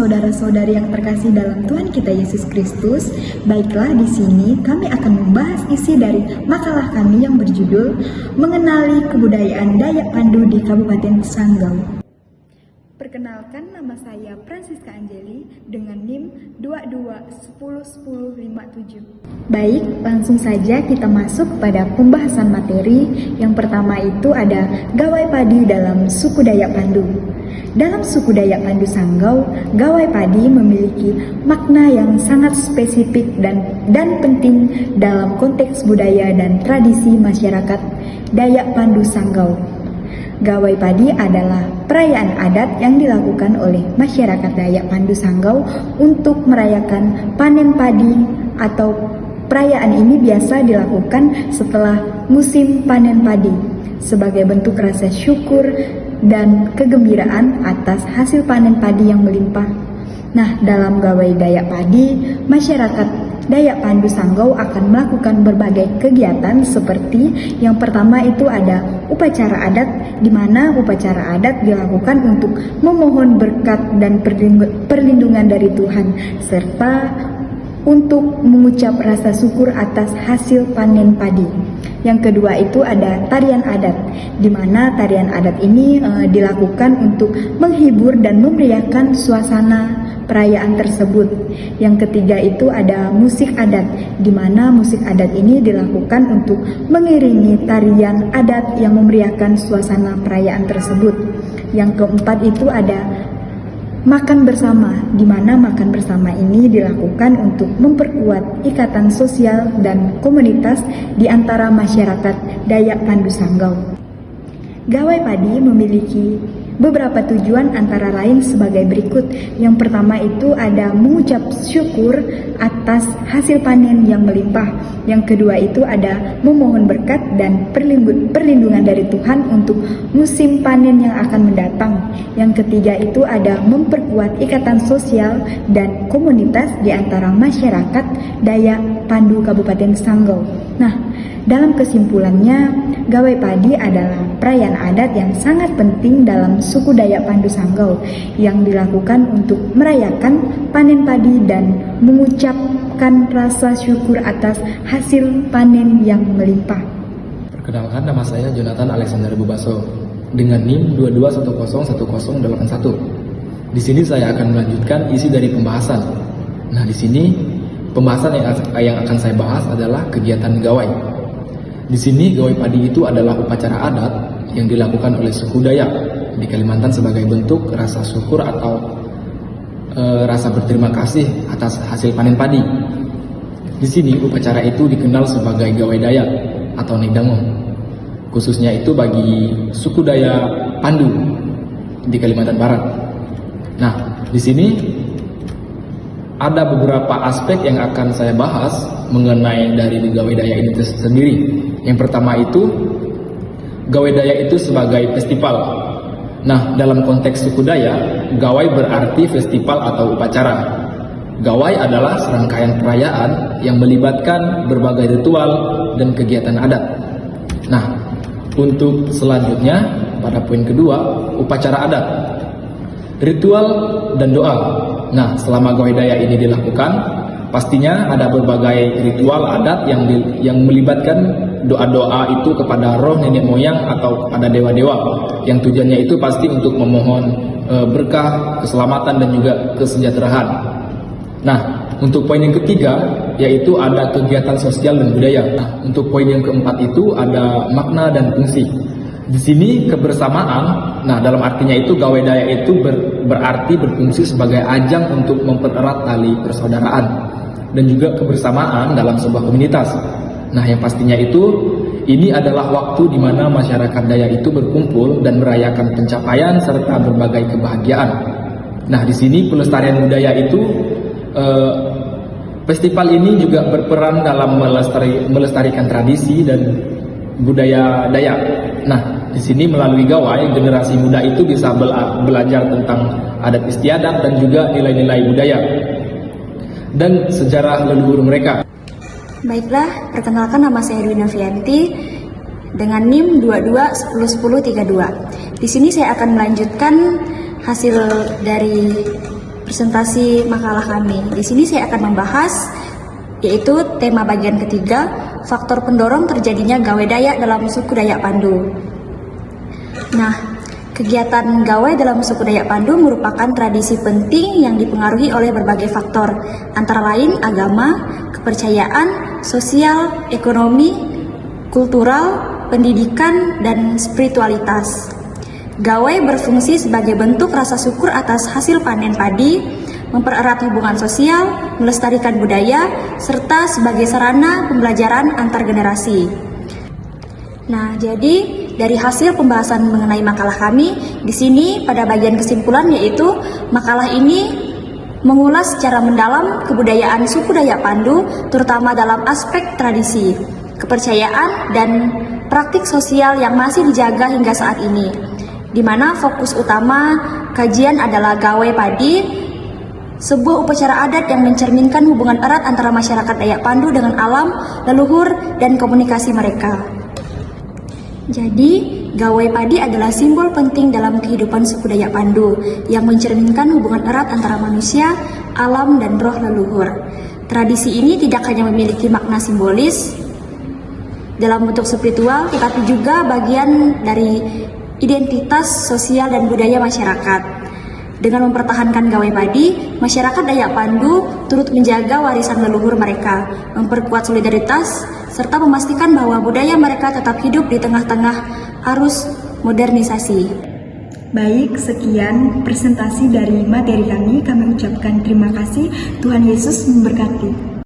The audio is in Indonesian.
saudara-saudari yang terkasih dalam Tuhan kita Yesus Kristus. Baiklah, di sini kami akan membahas isi dari makalah kami yang berjudul Mengenali Kebudayaan Dayak Pandu di Kabupaten Sanggau. Perkenalkan, nama saya Francisca Angeli dengan NIM 22101057. Baik, langsung saja kita masuk pada pembahasan materi. Yang pertama itu ada gawai padi dalam suku Dayak Pandu. Dalam suku Dayak Pandu Sanggau, gawai padi memiliki makna yang sangat spesifik dan penting dalam konteks budaya dan tradisi masyarakat Dayak Pandu Sanggau. Gawai padi adalah perayaan adat yang dilakukan oleh masyarakat Dayak Pandu Sanggau untuk merayakan panen padi, atau perayaan ini biasa dilakukan setelah musim panen padi sebagai bentuk rasa syukur dan kegembiraan atas hasil panen padi yang melimpah. Nah, dalam gawai Dayak padi, masyarakat Dayak Pandu Sanggau akan melakukan berbagai kegiatan seperti yang pertama itu ada upacara adat, di mana upacara adat dilakukan untuk memohon berkat dan perlindungan dari Tuhan, serta untuk mengucap rasa syukur atas hasil panen padi. Yang kedua itu ada tarian adat, di mana tarian adat ini dilakukan untuk menghibur dan memeriahkan suasana perayaan tersebut. Yang ketiga itu ada musik adat, di mana musik adat ini dilakukan untuk mengiringi tarian adat yang memeriahkan suasana perayaan tersebut. Yang keempat itu ada makan bersama, di mana makan bersama ini dilakukan untuk memperkuat ikatan sosial dan komunitas di antara masyarakat Dayak Pandu Sanggau. Gawai padi memiliki beberapa tujuan, antara lain sebagai berikut. Yang pertama itu ada mengucap syukur atas hasil panen yang melimpah. Yang kedua itu ada memohon berkat dan perlindungan dari Tuhan untuk musim panen yang akan mendatang. Yang ketiga itu ada memperkuat ikatan sosial dan komunitas di antara masyarakat Dayak Pandu Kabupaten Sanggau. Nah, dalam kesimpulannya, gawai padi adalah perayaan adat yang sangat penting dalam suku Dayak Pandu Sanggau yang dilakukan untuk merayakan panen padi dan mengucapkan rasa syukur atas hasil panen yang melimpah. Perkenalkan, nama saya Jonathan Alexander Bubaso dengan NIM 22101081. Di sini saya akan melanjutkan isi dari pembahasan. Nah, di sini pembahasan yang akan saya bahas adalah kegiatan gawai. Di sini gawai padi itu adalah upacara adat yang dilakukan oleh suku Dayak di Kalimantan sebagai bentuk rasa syukur atau rasa berterima kasih atas hasil panen padi. Di sini upacara itu dikenal sebagai gawai Dayak atau Nidangong, khususnya itu bagi suku Dayak Pandu di Kalimantan Barat. Nah, di sini ada beberapa aspek yang akan saya bahas mengenai dari gawai Dayak ini sendiri. Yang pertama itu, gawai Dayak itu sebagai festival. Nah, dalam konteks suku Dayak, gawai berarti festival atau upacara. Gawai adalah serangkaian perayaan yang melibatkan berbagai ritual dan kegiatan adat. Nah, untuk selanjutnya, pada poin kedua, upacara adat, ritual dan doa. Nah, selama gawai Dayak ini dilakukan, pastinya ada berbagai ritual adat yang melibatkan doa-doa itu kepada roh nenek moyang atau kepada dewa-dewa, yang tujuannya itu pasti untuk memohon berkah, keselamatan dan juga kesejahteraan. Nah, untuk poin yang ketiga yaitu ada kegiatan sosial dan budaya. Nah, untuk poin yang keempat itu ada makna dan fungsi. Di sini kebersamaan, nah dalam artinya itu gawai Dayak itu berarti berfungsi sebagai ajang untuk mempererat tali persaudaraan dan juga kebersamaan dalam sebuah komunitas. Nah, yang pastinya itu ini adalah waktu di mana masyarakat Dayak itu berkumpul dan merayakan pencapaian serta berbagai kebahagiaan. Nah, di sini pelestarian budaya itu festival ini juga berperan dalam melestarikan tradisi dan budaya Dayak. Nah, di sini melalui gawai, generasi muda itu bisa belajar tentang adat istiadat dan juga nilai-nilai budaya dan sejarah leluhur mereka. Baiklah, perkenalkan, nama saya Edwina Fianti dengan NIM 22101032. Di sini saya akan melanjutkan hasil dari presentasi makalah kami. Di sini saya akan membahas yaitu tema bagian ketiga, faktor pendorong terjadinya Gawe Dayak dalam suku Dayak Pandu. Nah, kegiatan Gawe dalam suku Dayak Pandu merupakan tradisi penting yang dipengaruhi oleh berbagai faktor, antara lain agama, kepercayaan, sosial, ekonomi, kultural, pendidikan, dan spiritualitas. Gawe berfungsi sebagai bentuk rasa syukur atas hasil panen padi, mempererat hubungan sosial, melestarikan budaya, serta sebagai sarana pembelajaran antar generasi. Nah, jadi dari hasil pembahasan mengenai makalah kami, di sini pada bagian kesimpulan yaitu makalah ini mengulas secara mendalam kebudayaan suku Dayak Pandu, terutama dalam aspek tradisi, kepercayaan, dan praktik sosial yang masih dijaga hingga saat ini, di mana fokus utama kajian adalah Gawe Padi, sebuah upacara adat yang mencerminkan hubungan erat antara masyarakat Dayak Pandu dengan alam, leluhur, dan komunikasi mereka. Jadi, Gawe Padi adalah simbol penting dalam kehidupan suku Dayak Pandu yang mencerminkan hubungan erat antara manusia, alam, dan roh leluhur. Tradisi ini tidak hanya memiliki makna simbolis dalam bentuk spiritual, tetapi juga bagian dari identitas sosial dan budaya masyarakat. Dengan mempertahankan Gawe Padi, masyarakat Dayak Pandu turut menjaga warisan leluhur mereka, memperkuat solidaritas, serta memastikan bahwa budaya mereka tetap hidup di tengah-tengah arus modernisasi. Baik, sekian presentasi dari materi kami. Kami ucapkan terima kasih. Tuhan Yesus memberkati.